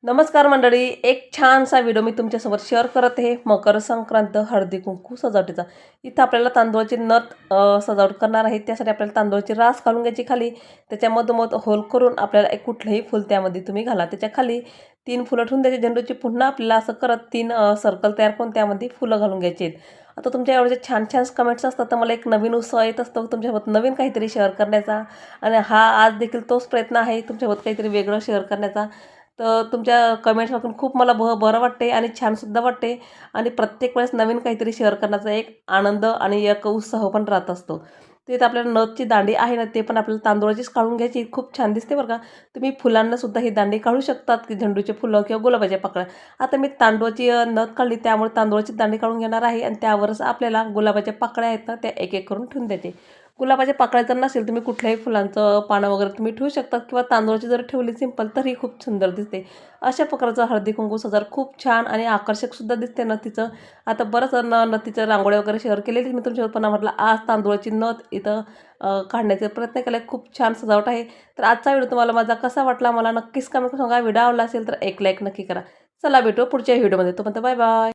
नमस्कार मंडळी, एक छानसा व्हिडिओ मी तुमच्यासमोर शेअर करत आहे. मकर संक्रांत हळदी कुंकू सजावटीचा. इथं आपल्याला तांदूळाची नथ सजावट करणार आहे. त्यासाठी आपल्याला तांदूळाची रास घालून घ्यायची खाली. त्याच्या मधोमध होल करून आपल्याला एक कुठलंही फुल त्यामध्ये तुम्ही घाला. त्याच्या खाली 3 फुलं ठेवून द्यायची झेंडूची. पुन्हा आपल्याला असं करत 3 सर्कल तयार करून त्यामध्ये फुलं घालून घ्यायची आहेत. आता तुमच्या एवढे छान छान कमेंट्स असतात तर मला एक नवीन उत्साह येत असतो तुमच्यासोबत नवीन काहीतरी शेअर करण्याचा. आणि हा आज देखील तोच प्रयत्न आहे तुमच्यासोबत काहीतरी वेगळं शेअर करण्याचा. तर तुमच्या कमेंट्स वाचून खूप मला बरं वाटते आणि छानसुद्धा वाटते. आणि प्रत्येक वेळेस नवीन काहीतरी शेअर करण्याचा एक आनंद आणि एक उत्साह पण राहत असतो. तिथं आपल्याला नथची दांडी आहे ना, ते पण आपल्याला तांदूळाचीच काढून घ्यायची. खूप छान दिसते बरं का. तुम्ही फुलांना सुद्धा ही दांडी काढू शकतात, की झेंडूचे फुलं किंवा गुलाबाच्या पाकळ्या. आता मी तांदूळाची नथ काढली त्यामुळे तांदूळाची दांडी काढून घेणार आहे आणि त्यावरच आपल्याला गुलाबाच्या पाकळ्या आहेत ना, त्या एक एक करून ठेवून द्यायचे. गुलाबाच्या पाकळ्या जर नसेल तुम्ही कुठल्याही फुलांचं पानं वगैरे तुम्ही ठेवू शकतात किंवा तांदूळाची जर ठेवली सिंपल तरी खूप सुंदर दिसते. अशा प्रकारचं हळदी कुंकू सजावट खूप छान आणि आकर्षकसुद्धा दिसते नथीचं. आता बरंच नथीचं रांगोळ्या वगैरे शेअर केलेली मी तुमच्यासोबत, पण म्हटलं आज तांदूळाची नथ इथं काढण्याचा प्रयत्न केला. खूप छान सजावट आहे. तर आजचा व्हिडिओ तुम्हाला माझा कसा वाटला मला नक्कीच कमेंट करून सांगा. व्हिडिओ आवडला असेल तर एक लाईक नक्की करा. चला भेटू पुढच्या व्हिडिओमध्ये. तोपर्यंत बाय बाय.